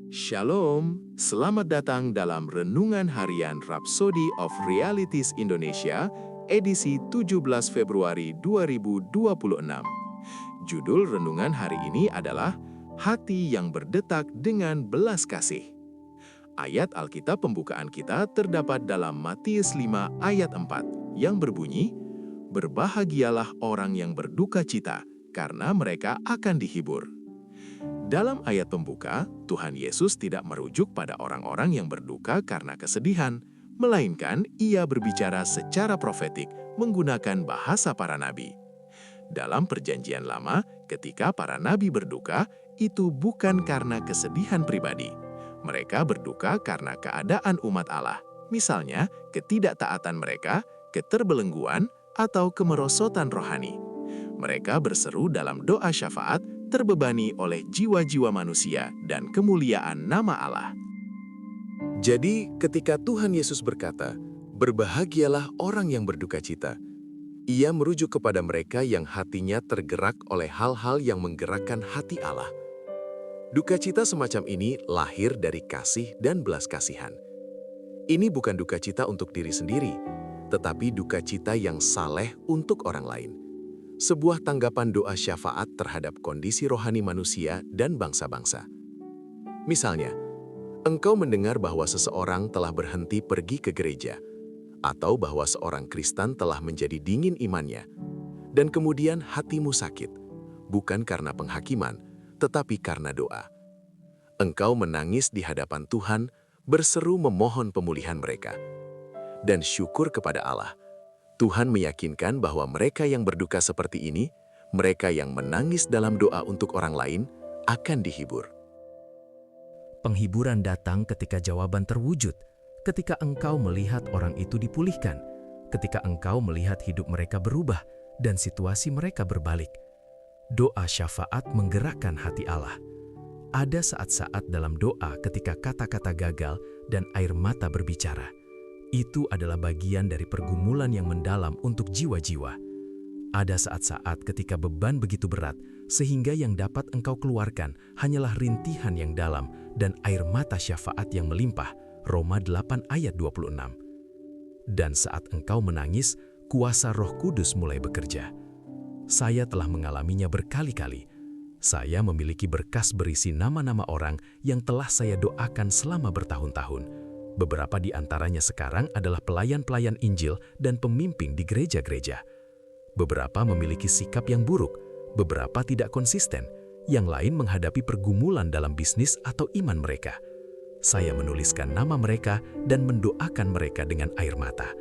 Shalom, selamat datang dalam Renungan Harian Rhapsody of Realities Indonesia, edisi 17 Februari 2026. Judul renungan hari ini adalah Hati yang Berdetak dengan Belas Kasih. Ayat Alkitab pembukaan kita terdapat dalam Matius 5 ayat 4 yang berbunyi, "Berbahagialah orang yang berduka cita, karena mereka akan dihibur." Dalam ayat pembuka, Tuhan Yesus tidak merujuk pada orang-orang yang berduka karena kesedihan, melainkan Ia berbicara secara profetik menggunakan bahasa para nabi. Dalam Perjanjian Lama, ketika para nabi berduka, itu bukan karena kesedihan pribadi. Mereka berduka karena keadaan umat Allah, misalnya ketidaktaatan mereka, keterbelengguan, atau kemerosotan rohani. Mereka berseru dalam doa syafaat, terbebani oleh jiwa-jiwa manusia dan kemuliaan nama Allah. Jadi, ketika Tuhan Yesus berkata, "Berbahagialah orang yang berduka cita," Ia merujuk kepada mereka yang hatinya tergerak oleh hal-hal yang menggerakkan hati Allah. Duka cita semacam ini lahir dari kasih dan belas kasihan. Ini bukan duka cita untuk diri sendiri, tetapi duka cita yang saleh untuk orang lain. Sebuah tanggapan doa syafaat terhadap kondisi rohani manusia dan bangsa-bangsa. Misalnya, engkau mendengar bahwa seseorang telah berhenti pergi ke gereja, atau bahwa seorang Kristen telah menjadi dingin imannya, dan kemudian hatimu sakit, bukan karena penghakiman, tetapi karena doa. Engkau menangis di hadapan Tuhan, berseru memohon pemulihan mereka. Dan syukur kepada Allah, Tuhan meyakinkan bahwa mereka yang berduka seperti ini, mereka yang menangis dalam doa untuk orang lain, akan dihibur. Penghiburan datang ketika jawaban terwujud, ketika engkau melihat orang itu dipulihkan, ketika engkau melihat hidup mereka berubah dan situasi mereka berbalik. Doa syafaat menggerakkan hati Allah. Ada saat-saat dalam doa ketika kata-kata gagal dan air mata berbicara. Itu adalah bagian dari pergumulan yang mendalam untuk jiwa-jiwa. Ada saat-saat ketika beban begitu berat, sehingga yang dapat engkau keluarkan hanyalah rintihan yang dalam dan air mata syafaat yang melimpah, Roma 8 ayat 26. Dan saat engkau menangis, kuasa Roh Kudus mulai bekerja. Saya telah mengalaminya berkali-kali. Saya memiliki berkas berisi nama-nama orang yang telah saya doakan selama bertahun-tahun. Beberapa di antaranya sekarang adalah pelayan-pelayan Injil dan pemimpin di gereja-gereja. Beberapa memiliki sikap yang buruk, beberapa tidak konsisten, yang lain menghadapi pergumulan dalam bisnis atau iman mereka. Saya menuliskan nama mereka dan mendoakan mereka dengan air mata.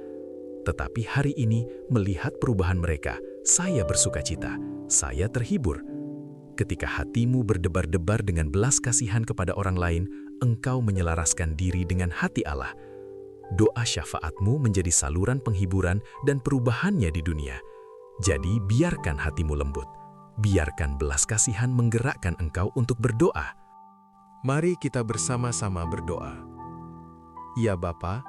Tetapi hari ini, melihat perubahan mereka, saya bersukacita, saya terhibur. Ketika hatimu berdebar-debar dengan belas kasihan kepada orang lain, engkau menyelaraskan diri dengan hati Allah. Doa syafaatmu menjadi saluran penghiburan dan perubahannya di dunia. Jadi biarkan hatimu lembut. Biarkan belas kasihan menggerakkan engkau untuk berdoa. Mari kita bersama-sama berdoa. Ya Bapa,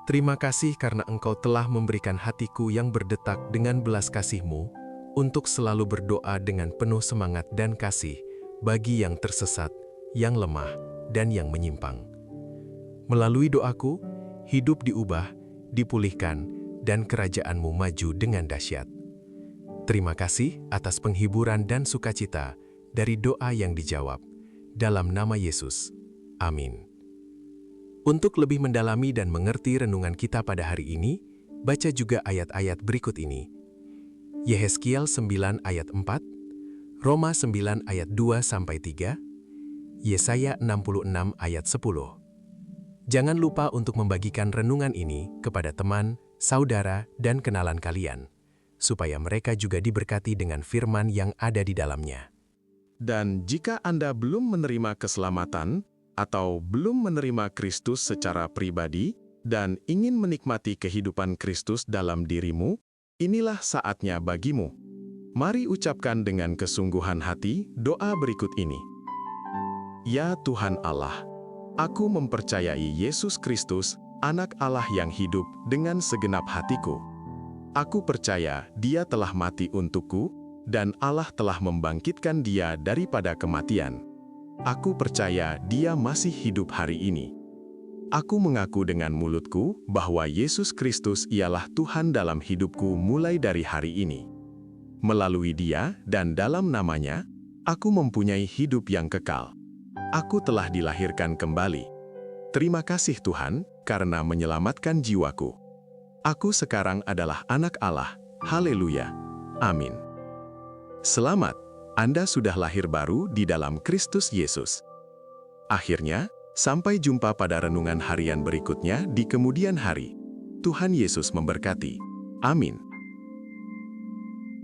terima kasih karena Engkau telah memberikan hatiku yang berdetak dengan belas kasih-Mu untuk selalu berdoa dengan penuh semangat dan kasih bagi yang tersesat, yang lemah, dan yang menyimpang. Melalui doaku, hidup diubah, dipulihkan, dan kerajaan-Mu maju dengan dahsyat. Terima kasih atas penghiburan dan sukacita dari doa yang dijawab. Dalam nama Yesus. Amin. Untuk lebih mendalami dan mengerti renungan kita pada hari ini, baca juga ayat-ayat berikut ini. Yehezkiel 9 ayat 4, Roma 9 ayat 2-3, Yesaya 66 ayat 10. Jangan lupa untuk membagikan renungan ini kepada teman, saudara, dan kenalan kalian, supaya mereka juga diberkati dengan firman yang ada di dalamnya. Dan jika Anda belum menerima keselamatan atau belum menerima Kristus secara pribadi dan ingin menikmati kehidupan Kristus dalam dirimu, inilah saatnya bagimu. Mari ucapkan dengan kesungguhan hati doa berikut ini. Ya Tuhan Allah, aku mempercayai Yesus Kristus, Anak Allah yang hidup dengan segenap hatiku. Aku percaya Dia telah mati untukku, dan Allah telah membangkitkan Dia daripada kematian. Aku percaya Dia masih hidup hari ini. Aku mengaku dengan mulutku bahwa Yesus Kristus ialah Tuhan dalam hidupku mulai dari hari ini. Melalui Dia dan dalam nama-Nya, aku mempunyai hidup yang kekal. Aku telah dilahirkan kembali. Terima kasih Tuhan, karena menyelamatkan jiwaku. Aku sekarang adalah anak Allah. Haleluya. Amin. Selamat, Anda sudah lahir baru di dalam Kristus Yesus. Akhirnya, sampai jumpa pada renungan harian berikutnya di kemudian hari. Tuhan Yesus memberkati. Amin.